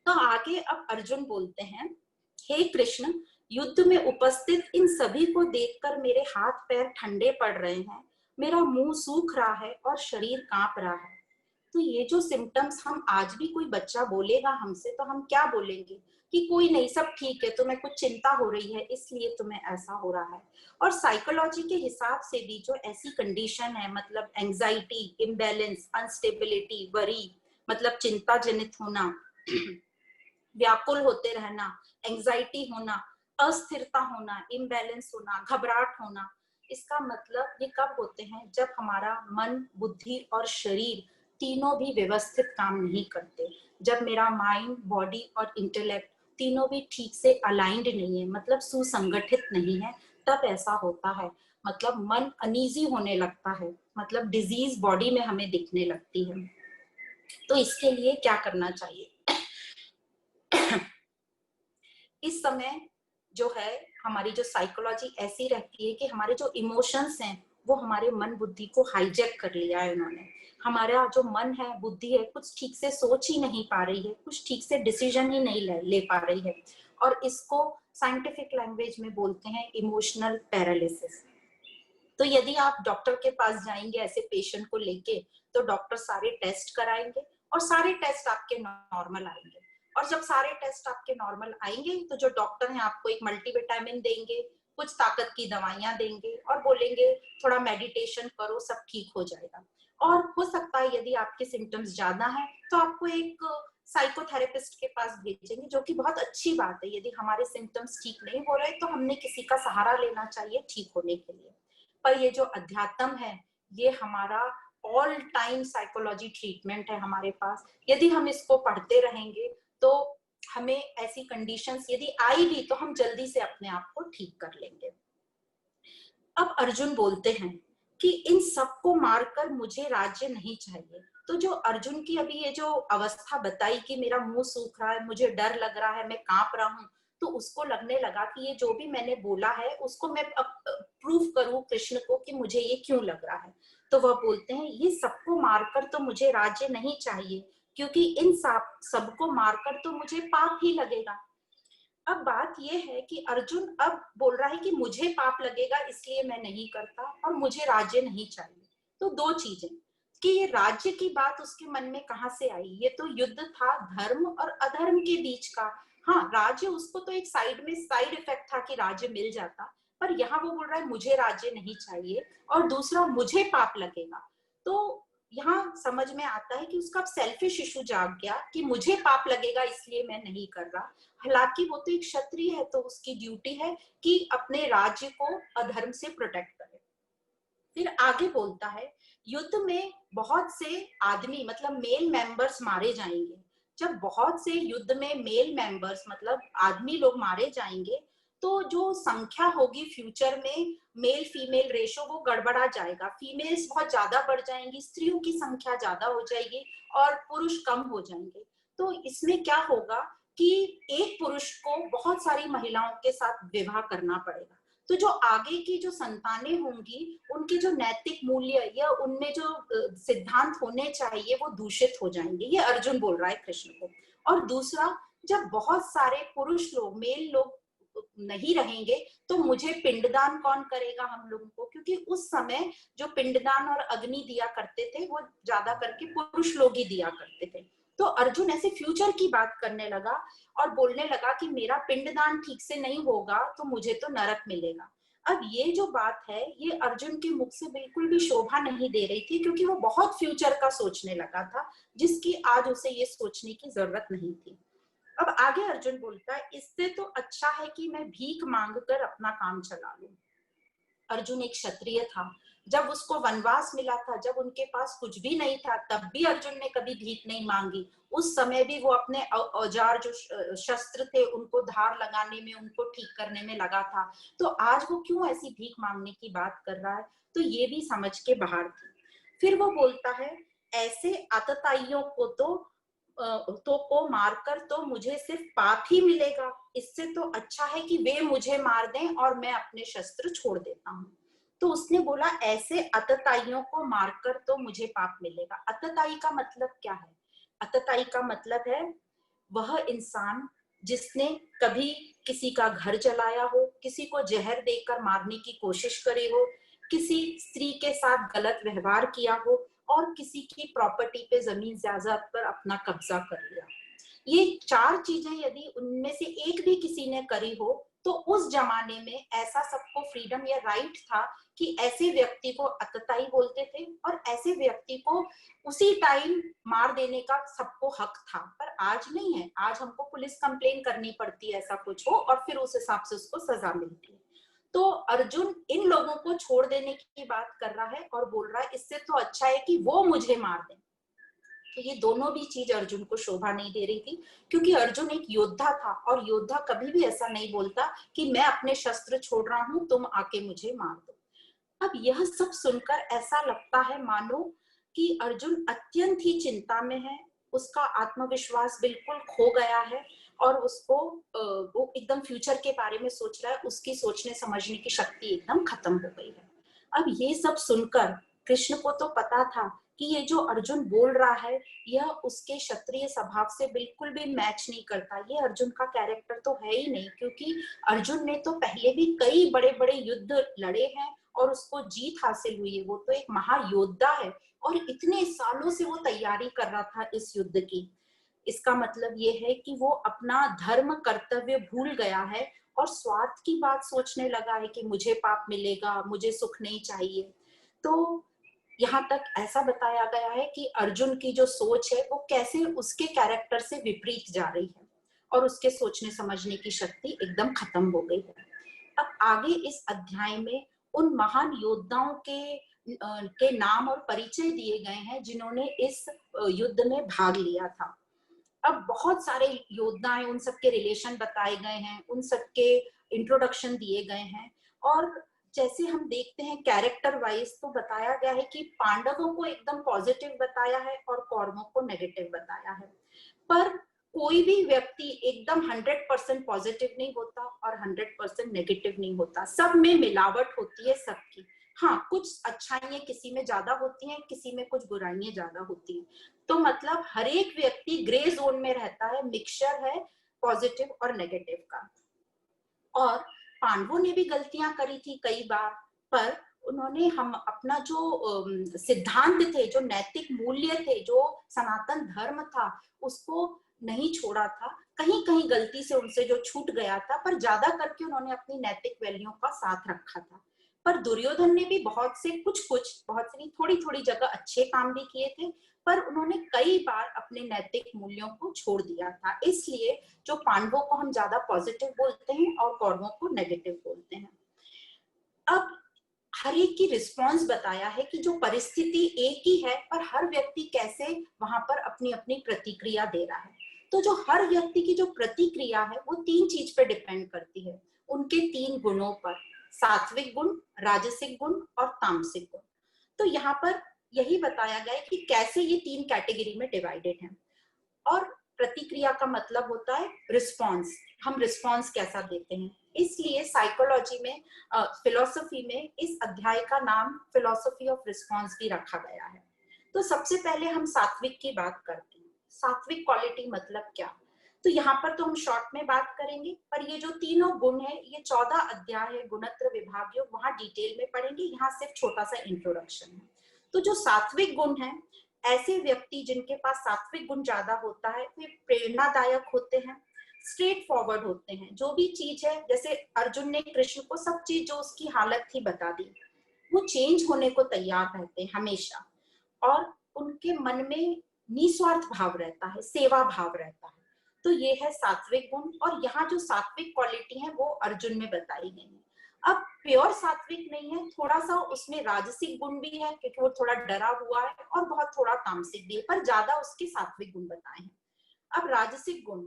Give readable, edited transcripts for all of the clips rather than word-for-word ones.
तो आगे अब अर्जुन बोलते हैं, हे कृष्ण, युद्ध में उपस्थित इन सभी को देखकर मेरे हाथ पैर ठंडे पड़ रहे हैं, मेरा मुंह सूख रहा है और शरीर कांप रहा है। तो ये जो सिम्टम्स हम आज भी कोई बच्चा बोलेगा हमसे तो हम क्या बोलेंगे कि कोई नहीं, सब ठीक है, तुम्हें कुछ चिंता हो रही है इसलिए तुम्हें ऐसा हो रहा है। और साइकोलॉजी के हिसाब से भी जो ऐसी कंडीशन है, मतलब एंजाइटी, इम्बैलेंस, अनस्टेबिलिटी, वरी मतलब चिंता जनित होना, व्याकुल होते रहना, एंजाइटी होना, अस्थिरता होना, इम्बैलेंस होना, घबराहट होना, इसका मतलब ये कब होते हैं? जब हमारा मन, बुद्धि और शरीर तीनों भी व्यवस्थित काम नहीं करते, जब मेरा माइंड, बॉडी और इंटेलेक्ट तीनों भी ठीक से अलाइंड नहीं है, मतलब सुसंगठित नहीं है, तब ऐसा होता है। मतलब मन अनईजी होने लगता है, मतलब डिजीज बॉडी में हमें दिखने लगती है। तो इसके लिए क्या करना चाहिए? इस समय जो है हमारी जो साइकोलॉजी ऐसी रहती है कि हमारे जो इमोशंस हैं वो हमारे मन बुद्धि को हाईजैक कर लिया है उन्होंने। हमारा जो मन है, बुद्धि है, कुछ ठीक से सोच ही नहीं पा रही है, कुछ ठीक से डिसीजन ही नहीं ले पा रही है, और इसको साइंटिफिक लैंग्वेज में बोलते हैं इमोशनल पैरालिसिस। तो यदि आप डॉक्टर के पास जाएंगे ऐसे पेशेंट को लेके, तो डॉक्टर सारे टेस्ट कराएंगे और सारे टेस्ट आपके नॉर्मल आएंगे। और जब सारे टेस्ट आपके नॉर्मल आएंगे तो जो डॉक्टर हैं आपको एक मल्टीविटामिन देंगे, कुछ ताकत की दवाइयां देंगे और बोलेंगे थोड़ा मेडिटेशन करो, सब ठीक हो जाएगा। और हो सकता है यदि आपके सिम्टम्स ज्यादा हैं तो आपको एक साइकोथेरेपिस्ट के पास भेजेंगे, जो कि बहुत अच्छी बात है। यदि हमारे सिम्टम्स ठीक नहीं हो रहे तो हमने किसी का सहारा लेना चाहिए ठीक होने के लिए। पर ये जो अध्यात्म है ये हमारा ऑल टाइम साइकोलॉजी ट्रीटमेंट है हमारे पास। यदि हम इसको पढ़ते रहेंगे तो हमें ऐसी कंडीशंस यदि आई भी तो हम जल्दी से अपने आप को ठीक कर लेंगे। अब अर्जुन बोलते हैं कि इन सबको मारकर मुझे राज्य नहीं चाहिए। तो जो अर्जुन की अभी ये जो अवस्था बताई कि मेरा मुंह सूख रहा है, मुझे डर लग रहा है, मैं कांप रहा हूँ, तो उसको लगने लगा कि ये जो भी मैंने बोला है उसको मैं अब प्रूफ करूं कृष्ण को कि मुझे ये क्यों लग रहा है। तो वह बोलते हैं, ये सबको मारकर तो मुझे राज्य नहीं चाहिए, क्योंकि इन सबको मारकर तो मुझे पाप ही लगेगा। अब बात यह है कि अर्जुन अब बोल रहा है कि मुझे पाप लगेगा इसलिए मैं नहीं करता और मुझे राज्य नहीं चाहिए। तो दो चीजें कि ये राज्य की बात उसके मन में कहां से आई? ये तो युद्ध था धर्म और अधर्म के बीच का। हाँ, राज्य उसको तो एक साइड में साइड इफेक्ट था कि राज्य मिल जाता, पर यहाँ वो बोल रहा है मुझे राज्य नहीं चाहिए और दूसरा मुझे पाप लगेगा। तो यहाँ समझ में आता है कि उसका सेल्फिश इशू जाग गया कि मुझे पाप लगेगा इसलिए मैं नहीं कर रहा। हालांकि वो तो एक क्षत्रिय है तो उसकी ड्यूटी है कि अपने राज्य को अधर्म से प्रोटेक्ट करे। फिर आगे बोलता है, युद्ध में बहुत से आदमी मतलब मेल मेंबर्स मारे जाएंगे। जब बहुत से युद्ध में मेल मेंबर्स मतलब आदमी लोग मारे जाएंगे तो जो संख्या होगी फ्यूचर में मेल फीमेल रेशो वो गड़बड़ा जाएगा। फीमेल्स बहुत ज्यादा बढ़ जाएंगी, स्त्रियों की संख्या ज्यादा हो जाएगी और पुरुष कम हो जाएंगे। तो इसमें क्या होगा कि एक पुरुष को बहुत सारी महिलाओं के साथ विवाह करना पड़ेगा। तो जो आगे की जो संतानें होंगी उनके जो नैतिक मूल्य या उनमें जो सिद्धांत होने चाहिए वो दूषित हो जाएंगे। ये अर्जुन बोल रहा है कृष्ण को। और दूसरा, जब बहुत सारे पुरुष लोग मेल लोग नहीं रहेंगे तो मुझे पिंडदान कौन करेगा हम लोगों को? क्योंकि उस समय जो पिंडदान और अग्नि दिया करते थे वो ज्यादा करके पुरुष लोग ही दिया करते थे। तो अर्जुन ऐसे फ्यूचर की बात करने लगा और बोलने लगा कि मेरा पिंडदान ठीक से नहीं होगा तो मुझे तो नरक मिलेगा। अब ये जो बात है ये अर्जुन के मुख से बिल्कुल भी शोभा नहीं दे रही थी, क्योंकि वो बहुत फ्यूचर का सोचने लगा था जिसकी आज उसे ये सोचने की जरूरत नहीं थी। अब आगे अर्जुन बोलता है, इससे तो अच्छा है कि मैं भीख मांग कर अपना काम चला लूं। अर्जुन एक क्षत्रिय था। जब उसको वनवास मिला था, जब उनके पास कुछ भी नहीं था, तब भी अर्जुन ने कभी भीख नहीं मांगी। उस समय भी वो अपने औजार जो शस्त्र थे उनको धार लगाने में, उनको ठीक करने में लगा था। तो आज वो क्यों ऐसी भीख मांगने की बात कर रहा है? तो ये भी समझ के बाहर थी। फिर वो बोलता है, ऐसे आतताइयों को तो को मारकर तो मुझे सिर्फ पाप ही मिलेगा। इससे तो अच्छा है कि वे मुझे मार दें और मैं अपने शस्त्र छोड़ देता हूँ। तो उसने बोला ऐसे अतताइयों को मारकर तो मुझे पाप मिलेगा। अतताई का मतलब क्या है? अतताई का मतलब है वह इंसान जिसने कभी किसी का घर जलाया हो, किसी को जहर देकर मारने की कोशिश करी हो, किसी स्त्री के साथ गलत व्यवहार किया हो और किसी की प्रॉपर्टी पे, जमीन जायदाद पर अपना कब्जा कर लिया। ये 4 चीजें यदि उनमें से एक भी किसी ने करी हो, तो उस जमाने में ऐसा सबको फ्रीडम या राइट था कि ऐसे व्यक्ति को अतताई बोलते थे और ऐसे व्यक्ति को उसी टाइम मार देने का सबको हक था। पर आज नहीं है, आज हमको पुलिस कंप्लेन करनी पड़ती है ऐसा कुछ हो, और फिर उस हिसाब से उसको सजा मिलती है। तो अर्जुन इन लोगों को छोड़ देने की बात कर रहा है और बोल रहा है इससे तो अच्छा है कि वो मुझे मार दें। तो ये दोनों भी चीज अर्जुन को शोभा नहीं दे रही थी, क्योंकि अर्जुन एक योद्धा था और योद्धा कभी भी ऐसा नहीं बोलता कि मैं अपने शस्त्र छोड़ रहा हूं, तुम आके मुझे मार दो। अब यह सब सुनकर ऐसा लगता है मानो कि अर्जुन अत्यंत ही चिंता में है, उसका आत्मविश्वास बिल्कुल खो गया है और उसको वो एकदम फ्यूचर के बारे में सोच रहा है, उसकी सोचने समझने की शक्ति एकदम खत्म हो गई है। अब ये सब सुनकर कृष्ण को तो पता था कि ये जो अर्जुन बोल रहा है यह उसके क्षत्रिय स्वभाव से बिल्कुल भी मैच नहीं करता, ये अर्जुन का कैरेक्टर तो है ही नहीं, क्योंकि अर्जुन ने तो पहले भी कई बड़े बड़े युद्ध लड़े हैं और उसको जीत हासिल हुई है, वो तो एक महायोद्धा है और इतने सालों से वो तैयारी कर रहा था इस युद्ध की। इसका मतलब ये है कि वो अपना धर्म कर्तव्य भूल गया है और स्वार्थ की बात सोचने लगा है कि मुझे पाप मिलेगा, मुझे सुख नहीं चाहिए। तो यहाँ तक ऐसा बताया गया है कि अर्जुन की जो सोच है वो कैसे उसके कैरेक्टर से विपरीत जा रही है और उसके सोचने समझने की शक्ति एकदम खत्म हो गई है। अब आगे इस अध्याय में उन महान योद्धाओं के नाम और परिचय दिए गए हैं जिन्होंने इस युद्ध में भाग लिया था। अब बहुत सारे योद्धा हैं, उन सबके रिलेशन बताए गए हैं, उन सबके इंट्रोडक्शन दिए गए हैं और जैसे हम देखते हैं कैरेक्टर वाइज तो बताया गया है कि पांडवों को एकदम पॉजिटिव बताया है और कौरवों को नेगेटिव बताया है। पर कोई भी व्यक्ति एकदम 100% पॉजिटिव नहीं होता और 100% नेगेटिव नहीं होता, सब में मिलावट होती है सबकी। हाँ, कुछ अच्छाइयां किसी में ज्यादा होती हैं, किसी में कुछ बुराइयां ज्यादा होती हैं। तो मतलब हर एक व्यक्ति ग्रे जोन में रहता है, मिक्सचर है पॉजिटिव और नेगेटिव का। और पांडवों ने भी गलतियां करी थी कई बार, पर उन्होंने हम अपना जो सिद्धांत थे, जो नैतिक मूल्य थे, जो सनातन धर्म था, उसको नहीं छोड़ा था। कहीं कहीं गलती से उनसे जो छूट गया था, पर ज्यादा करके उन्होंने अपनी नैतिक वैल्यू का साथ रखा था। पर दुर्योधन ने भी बहुत से बहुत सी थोड़ी थोड़ी जगह अच्छे काम भी किए थे, पर उन्होंने कई बार अपने नैतिक मूल्यों को छोड़ दिया था। इसलिए जो पांडवों को हम ज्यादा पॉजिटिव बोलते हैं और कौरवों को नेगेटिव बोलते हैं। अब हर एक की रिस्पॉन्स बताया है कि जो परिस्थिति एक ही है, पर हर व्यक्ति कैसे वहां पर अपनी अपनी प्रतिक्रिया दे रहा है। तो जो हर व्यक्ति की जो प्रतिक्रिया है वो 3 चीज पे डिपेंड करती है, उनके 3 गुणों पर, सात्विक गुण, राजसिक गुण और तामसिक गुण। तो यहाँ पर यही बताया गया है कि कैसे ये 3 कैटेगरी में डिवाइडेड है। और प्रतिक्रिया का मतलब होता है रिस्पॉन्स, हम रिस्पॉन्स कैसा देते हैं। इसलिए साइकोलॉजी में, फिलोसफी में इस अध्याय का नाम फिलोसफी ऑफ रिस्पॉन्स भी रखा गया है। तो सबसे पहले हम सात्विक की बात करते हैं। सात्विक क्वालिटी मतलब क्या, तो यहाँ पर तो हम शॉर्ट में बात करेंगे, पर ये जो तीनों गुण है, ये 14 अध्याय है गुणत्र विभाग योग, वहां डिटेल में पढ़ेंगे, यहाँ सिर्फ छोटा सा इंट्रोडक्शन है। तो जो सात्विक गुण है, ऐसे व्यक्ति जिनके पास सात्विक गुण ज्यादा होता है वे प्रेरणादायक होते हैं, स्ट्रेट फॉरवर्ड होते हैं। जो भी चीज है, जैसे अर्जुन ने कृष्ण को सब चीज जो उसकी हालत थी बता दी, वो चेंज होने को तैयार रहते हैं हमेशा, और उनके मन में निस्वार्थ भाव रहता है, सेवा भाव रहता है। तो ये है सात्विक गुण, और यहाँ जो सात्विक क्वालिटी है वो अर्जुन में बताई गई है। अब प्योर सात्विक नहीं है, थोड़ा सा उसमें राजसिक गुण भी है क्योंकि वो थोड़ा डरा हुआ है, और बहुत थोड़ा तामसिक भी है, पर ज्यादा उसके सात्विक गुण बताए हैं। अब राजसिक गुण,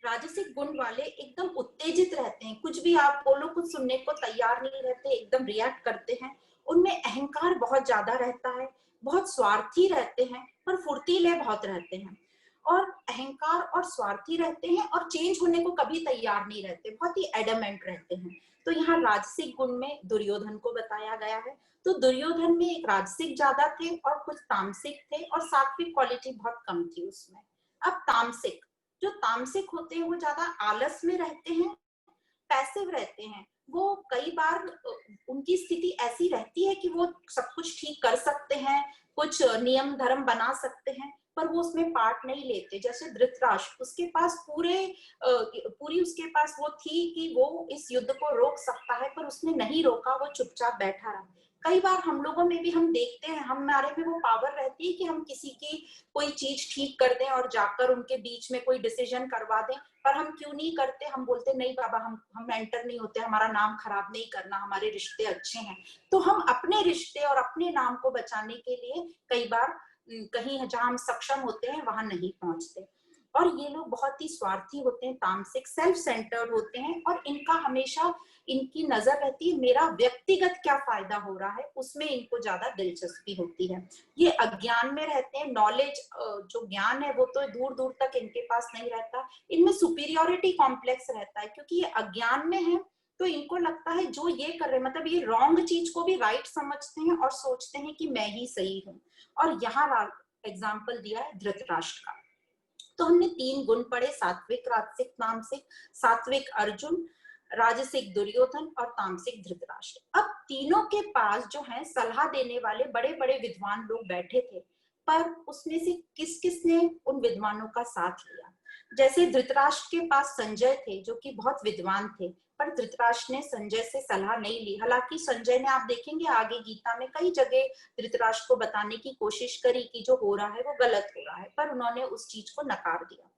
राजसिक गुण वाले एकदम उत्तेजित रहते हैं, कुछ भी आप बोलो कुछ सुनने को तैयार नहीं रहते, एकदम रिएक्ट करते हैं। उनमें अहंकार बहुत ज्यादा रहता है, बहुत स्वार्थी रहते हैं, पर फुर्तीले बहुत रहते हैं, और अहंकार और स्वार्थी रहते हैं और चेंज होने को कभी तैयार नहीं रहते, बहुत ही एडमेंट रहते हैं। तो यहाँ राजसिक गुण में दुर्योधन को बताया गया है। तो दुर्योधन में एक राजसिक ज्यादा थे और कुछ तामसिक थे, और सात्विक क्वालिटी बहुत कम थी उसमें। अब तामसिक, जो तामसिक होते हैं वो ज्यादा आलस में रहते हैं, पैसिव रहते हैं। वो कई बार उनकी स्थिति ऐसी रहती है कि वो सब कुछ ठीक कर सकते हैं, कुछ नियम धर्म बना सकते हैं, पर वो उसमें पार्ट नहीं लेते। जैसे धृतराष्ट्र, उसके पास पूरी उसके पास वो थी कि वो इस युद्ध को रोक सकता है, पर उसने नहीं रोका, वो चुपचाप बैठा रहा। कई बार हम लोगों में भी हम देखते हैं, हमारे में वो पावर रहती है कि हम किसी की कोई चीज ठीक कर दें और जाकर उनके बीच में कोई डिसीजन करवा दें, पर हम क्यों नहीं करते? हम बोलते नहीं बाबा, हम एंटर नहीं होते, हमारा नाम खराब नहीं करना, हमारे रिश्ते अच्छे हैं। तो हम अपने रिश्ते और अपने नाम को बचाने के लिए कई बार कहीं जहां हम सक्षम होते हैं वहां नहीं पहुंचते। और ये लोग बहुत ही स्वार्थी होते हैं, तामसिक, सेल्फ सेंटर्ड होते हैं, और इनका हमेशा इनकी नजर रहती है मेरा व्यक्तिगत क्या फायदा हो रहा है, उसमें इनको ज्यादा दिलचस्पी होती है। ये अज्ञान में रहते हैं, नॉलेज जो ज्ञान है वो तो दूर दूर तक इनके पास नहीं रहता। इनमें सुपीरियोरिटी कॉम्प्लेक्स रहता है, क्योंकि ये अज्ञान में है, तो इनको लगता है जो ये कर रहे हैं, मतलब ये रॉन्ग चीज को भी राइट समझते हैं और सोचते हैं कि मैं ही सही हूँ। और यहाँ एग्जाम्पल दिया है धृतराष्ट्र का। तो हमने 3 गुण पढ़े, सात्विक, राजसिक, तामसिक। सात्विक अर्जुन, राजसिक दुर्योधन और तामसिक धृतराष्ट्र। अब तीनों के पास जो है सलाह देने वाले बड़े बड़े विद्वान लोग बैठे थे, पर उसमें से किस किस ने उन विद्वानों का साथ लिया? जैसे धृतराष्ट्र के पास संजय थे जो कि बहुत विद्वान थे, पर धृतराष्ट्र ने संजय से सलाह नहीं ली। हालांकि संजय ने, आप देखेंगे आगे गीता में कई जगह धृतराष्ट्र को बताने की कोशिश करी कि जो हो रहा है वो गलत हो रहा है, पर उन्होंने उस चीज को नकार दिया।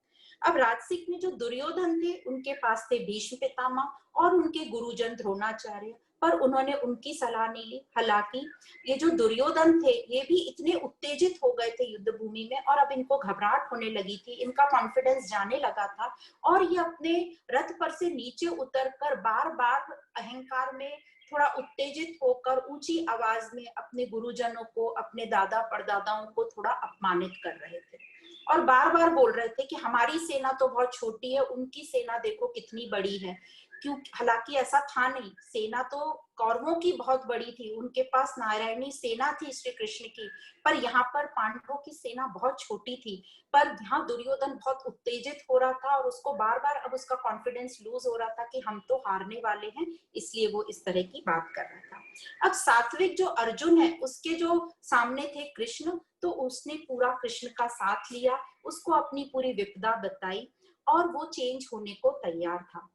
अब राजसिक में जो दुर्योधन थे, उनके पास थे भीष्म पितामह और उनके गुरुजन द्रोणाचार्य, पर उन्होंने उनकी सलाह नहीं ली। हालांकि ये जो दुर्योधन थे ये भी इतने उत्तेजित हो गए थे युद्ध भूमि में, और अब इनको घबराहट होने लगी थी, इनका कॉन्फिडेंस जाने लगा था, और ये अपने रथ पर से नीचे उतरकर बार बार अहंकार में थोड़ा उत्तेजित होकर ऊंची आवाज में अपने गुरुजनों को, अपने दादा परदादाओं को थोड़ा अपमानित कर रहे थे, और बार बार बोल रहे थे कि हमारी सेना तो बहुत छोटी है, उनकी सेना देखो कितनी बड़ी है। क्यों? हालांकि ऐसा था नहीं, सेना तो कौरवों की बहुत बड़ी थी, उनके पास नारायणी सेना थी श्री कृष्ण की, पर यहाँ पर पांडवों की सेना बहुत छोटी थी। पर यहाँ दुर्योधन बहुत उत्तेजित हो रहा था, और उसको बार बार अब उसका कॉन्फिडेंस लूज हो रहा था कि हम तो हारने वाले हैं, इसलिए वो इस तरह की बात कर रहा था। अब सात्विक जो अर्जुन है, उसके जो सामने थे कृष्ण, तो उसने पूरा कृष्ण का साथ लिया, उसको अपनी पूरी विपदा बताई, और वो चेंज होने को तैयार था।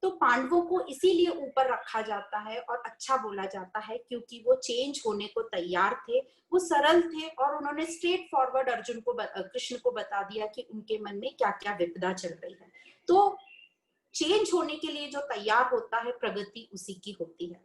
तो पांडवों को इसीलिए ऊपर रखा जाता है और अच्छा बोला जाता है, क्योंकि वो चेंज होने को तैयार थे, वो सरल थे, और उन्होंने स्ट्रेट फॉरवर्ड अर्जुन को, कृष्ण को बता दिया कि उनके मन में क्या क्या विपदा चल रही है। तो चेंज होने के लिए जो तैयार होता है, प्रगति उसी की होती है।